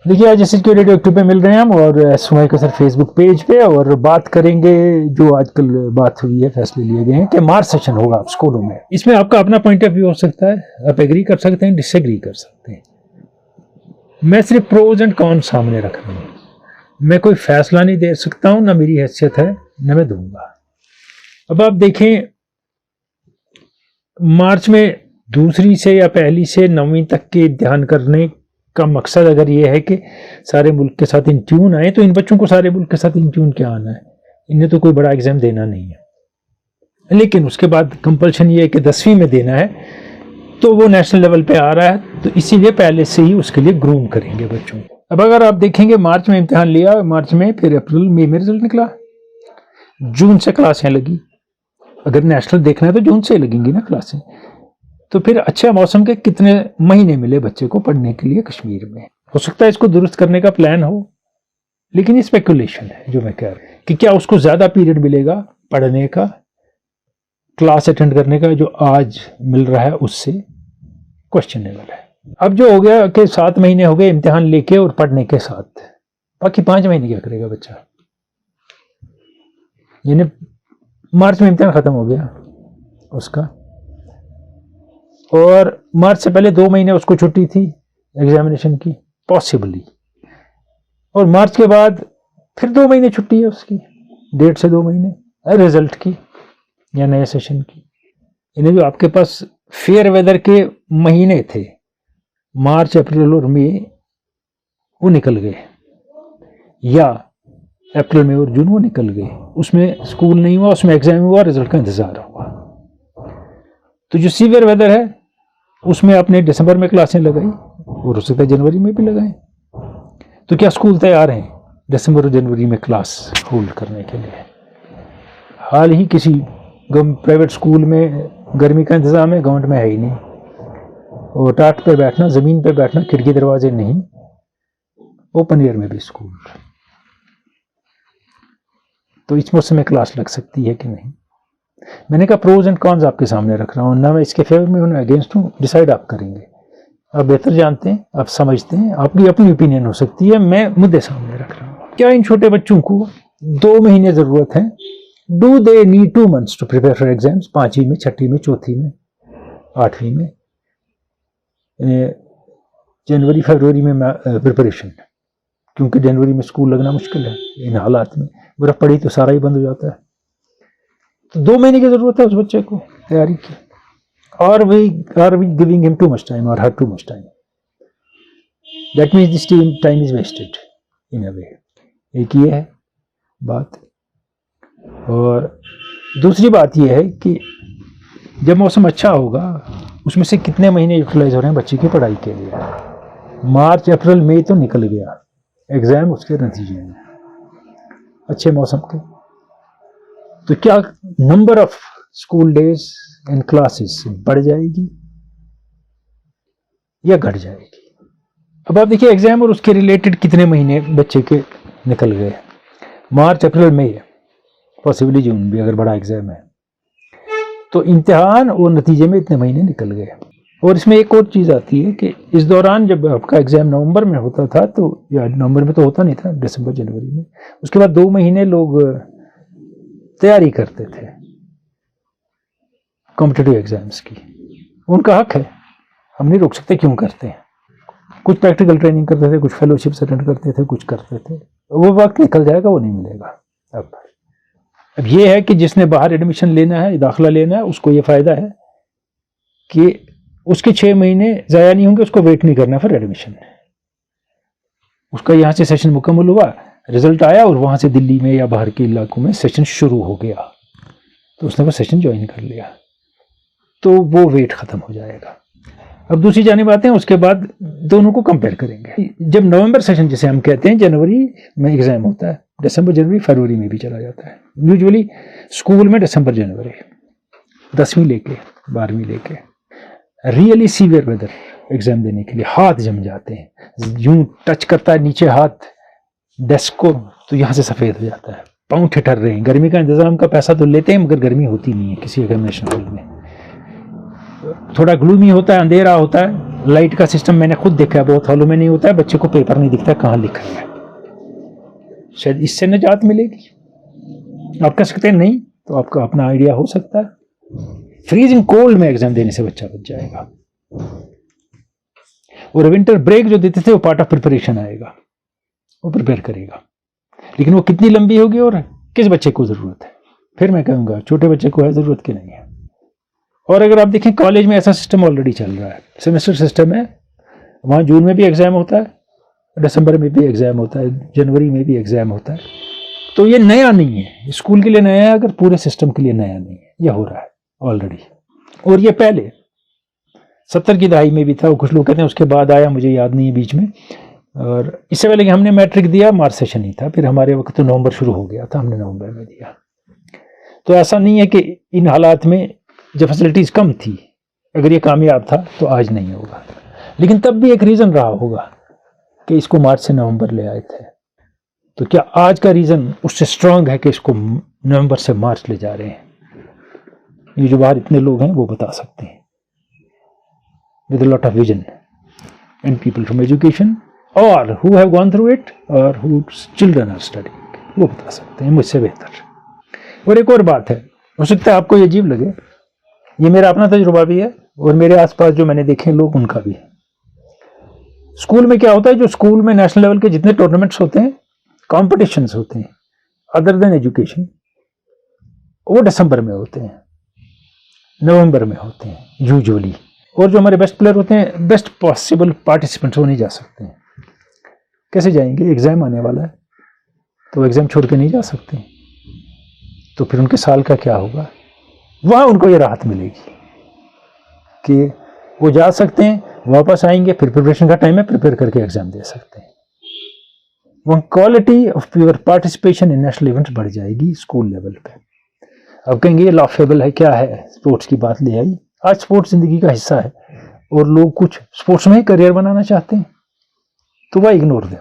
देखिए आज secure radio active पे मिल रहे हैं हम और एसवाई का सर फेसबुक पेज पे, और बात करेंगे जो आजकल बात हुई है, फैसले लिए गए हैं कि मार्च सेशन होगा आप स्कूलों में। इसमें आपका अपना पॉइंट ऑफ व्यू हो सकता है, आप एग्री कर सकते हैं, डिसएग्री कर सकते हैं। मैं सिर्फ प्रोज एंड कॉन सामने रख रहा हूँ, मैं कोई फैसला नहीं दे सकता हूँ, ना मेरी हैसियत है न मैं दूंगा। अब आप देखें मार्च में दूसरी से या पहली से 9वीं तक के ध्यान करने का मकसद अगर ये है कि सारे मुल्क के साथ इन ट्यून आए, तो इन बच्चों को सारे मुल्क के साथ इन ट्यून क्या आना है, इन्हें तो कोई बड़ा एग्जाम देना नहीं है। लेकिन उसके बाद कंपल्शन ये है कि 10वीं में देना है, तो वो नेशनल लेवल पे आ रहा है, तो इसीलिए पहले से ही उसके लिए ग्रूम करेंगे बच्चों को। अब अगर आप देखेंगे मार्च में इम्तिहान लिया, मार्च में, फिर अप्रैल मई में रिजल्ट निकला, जून से क्लासें लगी। अगर नेशनल देखना है तो जून से लगेंगी ना क्लासें। तो फिर अच्छे मौसम के कितने महीने मिले बच्चे को पढ़ने के लिए कश्मीर में। हो सकता है इसको दुरुस्त करने का प्लान हो, लेकिन ये स्पेकुलेशन है जो मैं कह रहा हूं कि क्या उसको ज्यादा पीरियड मिलेगा पढ़ने का, क्लास अटेंड करने का, जो आज मिल रहा है उससे क्वेश्चनेबल है। अब जो हो गया कि 7 महीने हो गए इम्तिहान लेके और पढ़ने के साथ, बाकी 5 महीने क्या करेगा बच्चा। यानी मार्च में इम्तिहान खत्म हो गया उसका, और मार्च से पहले 2 महीने उसको छुट्टी थी एग्जामिनेशन की पॉसिबली, और मार्च के बाद फिर 2 महीने छुट्टी है उसकी, 1.5 से 2 महीने रिजल्ट की या नए सेशन की। इन्हें जो आपके पास फेयर वेदर के महीने थे मार्च अप्रैल और मई, वो निकल गए, या अप्रैल में और जून वो निकल गए। उसमें स्कूल नहीं हुआ, उसमें एग्जाम हुआ, रिजल्ट का इंतजार हुआ। तो जो सीवियर वेदर है उसमें आपने दिसंबर में क्लासें लगाई और हो सकता है जनवरी में भी लगाएं। तो क्या स्कूल तैयार हैं दिसंबर और जनवरी में क्लास होल्ड करने के लिए? हाल ही किसी प्राइवेट स्कूल में गर्मी का इंतजाम है, गवर्नमेंट में है ही नहीं। और टाट पे बैठना, जमीन पे बैठना, खिड़की दरवाजे नहीं, ओपन एयर में भी स्कूल। तो इस मौसम में क्लास लग सकती है कि नहीं? मैंने कहा प्रोज एंड कॉन्स आपके सामने रख रहा हूँ, ना मैं इसके फेवर में हूँ ना अगेंस्ट हूँ, डिसाइड आप करेंगे। आप बेहतर जानते हैं, आप समझते हैं, आपकी अपनी ओपिनियन हो सकती है, मैं मुद्दे सामने रख रहा हूँ। क्या इन छोटे बच्चों को 2 महीने जरूरत है? Do they need 2 months to prepare for exams? 5वीं में, 6वीं में, 4वीं में, 8वीं में, जनवरी फरवरी में प्रिपरेशन, क्योंकि जनवरी में स्कूल लगना मुश्किल है इन हालात में, बर्फ पड़ी तो सारा ही बंद हो जाता है। तो 2 महीने की जरूरत है उस बच्चे को तैयारी की, और we giving him too much time और her too much time? That means this time is wasted in a way. एक ये है बात, और दूसरी बात यह है कि जब मौसम अच्छा होगा उसमें से कितने महीने यूटिलाइज हो रहे हैं बच्चे की पढ़ाई के लिए। मार्च अप्रैल मई तो निकल गया, एग्जाम उसके नतीजे में अच्छे मौसम के। तो क्या number of school days and classes बढ़ जाएगी या घट जाएगी? अब आप देखिए एग्जाम और उसके रिलेटेड कितने महीने बच्चे के निकल गए। मार्च अप्रैल मई, पॉसिबली जून भी अगर बड़ा एग्जाम है, तो इम्तिहान और नतीजे में इतने महीने निकल गए। और इसमें एक और चीज़ आती है कि इस दौरान जब आपका एग्जाम नवंबर में होता था, तो या नवंबर में तो होता नहीं था, दिसंबर जनवरी में, उसके बाद 2 महीने लोग तैयारी करते थे कॉम्पिटिटिव एग्जाम्स की। उनका हक है, हम नहीं रोक सकते, क्यों करते हैं। कुछ प्रैक्टिकल ट्रेनिंग करते थे, कुछ फेलोशिप्स अटेंड करते थे, कुछ करते थे। वो वक्त निकल जाएगा, वो नहीं मिलेगा। अब ये है कि जिसने बाहर एडमिशन लेना है, दाखिला लेना है, उसको ये फायदा है कि उसके 6 महीने ज़ाया नहीं होंगे, उसको वेट नहीं करना फिर एडमिशन। उसका यहाँ से सेशन मुकम्मल हुआ, रिजल्ट आया, और वहाँ से दिल्ली में या बाहर के इलाकों में सेशन शुरू हो गया, तो उसने वो सेशन ज्वाइन कर लिया, तो वो वेट ख़त्म हो जाएगा। अब दूसरी जानिब आते हैं, उसके बाद दोनों को कंपेयर करेंगे। जब नवंबर सेशन जिसे हम कहते हैं, जनवरी में एग्ज़ाम होता है, दिसंबर जनवरी फरवरी में भी चला जाता है। यूजुअली स्कूल में दिसंबर जनवरी, 10वीं लेके 12वीं लेके, रियली सीवियर वेदर एग्जाम देने के लिए हाथ जम जाते हैं, यूं टच करता है नीचे हाथ डेस्क को, तो यहाँ से सफ़ेद हो जाता है, पाँव ठिठर रहे हैं। गर्मी का इंतज़ाम का पैसा तो लेते हैं, मगर गर्मी होती नहीं है किसी एग्जामिनेशन हॉल में। थोड़ा ग्लूमी होता है, अंधेरा होता है, लाइट का सिस्टम मैंने खुद देखा है, बहुत हॉलों में नहीं होता है, बच्चे को पेपर नहीं दिखता कहाँ लिखा है। शायद इससे निजात मिलेगी। आप कह सकते हैं नहीं, तो आपका अपना आइडिया हो सकता है। फ्रीजिंग कोल्ड में एग्जाम देने से बच्चा बच जाएगा। और विंटर ब्रेक जो देते थे वो पार्ट ऑफ प्रिपरेशन आएगा, वो प्रिपेयर करेगा। लेकिन वो कितनी लंबी होगी और किस बच्चे को जरूरत है, फिर मैं कहूँगा छोटे बच्चे को है जरूरत की नहीं है। और अगर आप देखें कॉलेज में ऐसा सिस्टम ऑलरेडी चल रहा है, सेमेस्टर सिस्टम है। वहाँ जून में भी एग्जाम होता है, दिसंबर में भी एग्जाम होता है, जनवरी में भी एग्जाम होता है। तो ये नया नहीं है, स्कूल के लिए नया है, अगर पूरे सिस्टम के लिए नया नहीं है। यह हो रहा है ऑलरेडी। और ये पहले 70 की दहाई में भी था, कुछ लोग कहते हैं उसके बाद आया, मुझे याद नहीं है बीच में। और इससे पहले कि हमने मैट्रिक दिया मार्च सेशन ही था, फिर हमारे वक्त तो नवंबर शुरू हो गया था, हमने नवंबर में दिया। तो ऐसा नहीं है कि इन हालात में जब फैसिलिटीज कम थी अगर ये कामयाब था तो आज नहीं होगा। लेकिन तब भी एक रीज़न रहा होगा कि इसको मार्च से नवंबर ले आए थे। तो क्या आज का रीज़न उससे स्ट्रांग है कि इसको नवंबर से मार्च ले जा रहे हैं? ये जो बाहर इतने लोग हैं वो बता सकते हैं, with a lot of vision and people from education और who have gone through it और हुज चिल्ड्रन आर स्टडीइंग, वो बता सकते हैं मुझसे बेहतर। और एक और बात है, हो सकता है आपको ये अजीब लगे, ये मेरा अपना तजुर्बा भी है और मेरे आसपास जो मैंने देखे लोग उनका भी है। स्कूल में क्या होता है, जो स्कूल में नेशनल लेवल के जितने टूर्नामेंट्स होते हैं, कॉम्पिटिशन्स होते हैं अदर देन एजुकेशन, वो दिसंबर में होते हैं, नवंबर में होते हैं यूजुअली। और जो हमारे बेस्ट प्लेयर होते हैं, बेस्ट पॉसिबल पार्टिसिपेंट्स, वो नहीं जा सकते हैं। कैसे जाएंगे? एग्जाम आने वाला है तो एग्जाम छोड़ के नहीं जा सकते, तो फिर उनके साल का क्या होगा? वहाँ उनको ये राहत मिलेगी कि वो जा सकते हैं, वापस आएंगे, फिर प्रिपरेशन का टाइम है, प्रिपेयर करके एग्जाम दे सकते हैं। वहाँ quality of your participation in national events बढ़ जाएगी स्कूल लेवल पे। अब कहेंगे ये लॉफेबल है, क्या है, स्पोर्ट्स की बात ले आई। आज स्पोर्ट्स जिंदगी का हिस्सा है और लोग कुछ स्पोर्ट्स में ही करियर बनाना चाहते हैं, तो वह इग्नोर दें।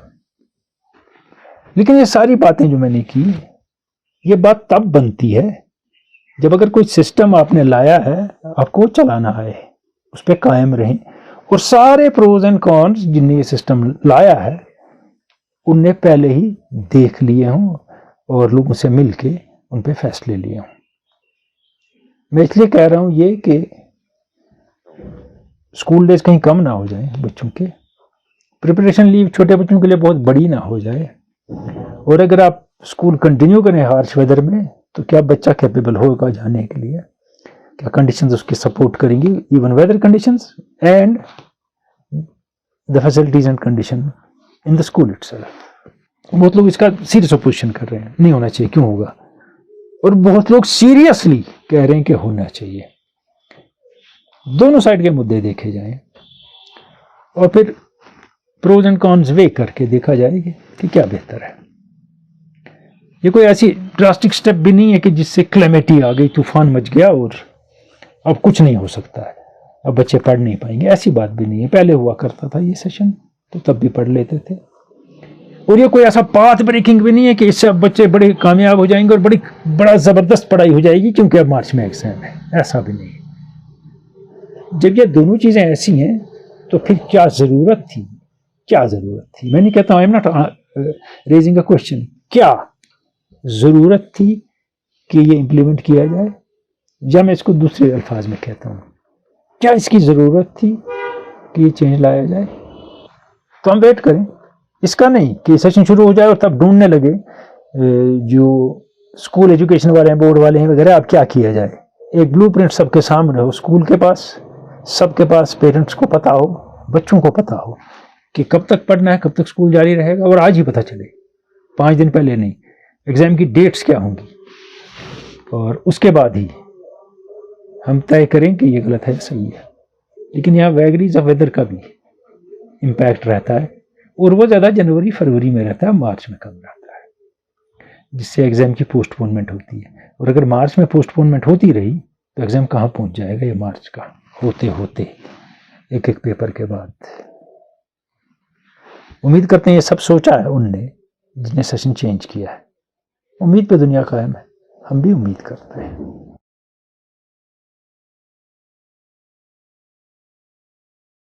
लेकिन ये सारी बातें जो मैंने की, ये बात तब बनती है जब अगर कोई सिस्टम आपने लाया है, आपको चलाना है, उस पर कायम रहें और सारे प्रोज एंड कॉन्स जिनने ये सिस्टम लाया है उनने पहले ही देख लिए हों और लोगों से मिलके उन पे फैसले लिए हों। मैं इसलिए कह रहा हूं ये कि स्कूल डेज कहीं कम ना हो जाए बच्चों के, प्रिपरेशन लीव छोटे बच्चों के लिए बहुत बड़ी ना हो जाए, और अगर आप स्कूल कंटिन्यू करें हार्श वेदर में तो क्या बच्चा कैपेबल होगा जाने के लिए? क्या कंडीशंस उसकी सपोर्ट करेंगी, even weather conditions and the facilities and condition in the school itself. बहुत लोग इसका सीरियस अपोजिशन कर रहे हैं, नहीं होना चाहिए, क्यों होगा? और बहुत लोग सीरियसली कह रहे हैं कि होना चाहिए। दोनों साइड के मुद्दे देखे जाएं और फिर प्रोज एंड कॉन्स वे करके देखा जाएगा कि क्या बेहतर है। ये कोई ऐसी ड्रास्टिक स्टेप भी नहीं है कि जिससे क्लेमिटी आ गई, तूफान मच गया और अब कुछ नहीं हो सकता है, अब बच्चे पढ़ नहीं पाएंगे, ऐसी बात भी नहीं है। पहले हुआ करता था ये सेशन, तो तब भी पढ़ लेते थे। और ये कोई ऐसा पाथ ब्रेकिंग भी नहीं है कि इससे अब बच्चे बड़े कामयाब हो जाएंगे और बड़ा जबरदस्त पढ़ाई हो जाएगी क्योंकि अब मार्च में एग्जाम है, ऐसा भी नहीं। जब ये दोनों चीजें ऐसी हैं तो फिर क्या जरूरत थी? क्या जरूरत थी? मैं नहीं कहता I am not raising a question, क्या जरूरत थी कि ये इंप्लीमेंट किया जाए? या मैं इसको दूसरे अल्फाज में कहता हूँ, क्या इसकी जरूरत थी कि ये चेंज लाया जाए? तो हम वेट करें, इसका नहीं कि सेशन शुरू हो जाए और तब ढूंढने लगे जो स्कूल एजुकेशन वाले हैं, बोर्ड वाले हैं वगैरह, अब क्या किया जाए। एक ब्लूप्रिंट सबके सामने हो, स्कूल के पास, सबके पास, पेरेंट्स को पता हो, बच्चों को पता हो कि कब तक पढ़ना है, कब तक स्कूल जारी रहेगा, और आज ही पता चले, 5 दिन पहले नहीं। एग्जाम की डेट्स क्या होंगी और उसके बाद ही हम तय करें कि ये गलत है, सही है। लेकिन यहाँ वैगरीज ऑफ वेदर का भी इम्पैक्ट रहता है और वो ज़्यादा जनवरी फरवरी में रहता है, मार्च में कम रहता है, जिससे एग्जाम की पोस्टपोनमेंट होती है। और अगर मार्च में पोस्टपोनमेंट होती रही तो एग्जाम कहाँ पहुँच जाएगा ये मार्च का, होते होते एक एक पेपर के बाद। उम्मीद करते हैं ये सब सोचा है उनने जिसने सेशन चेंज किया है। उम्मीद पे दुनिया कायम है, हम भी उम्मीद करते हैं।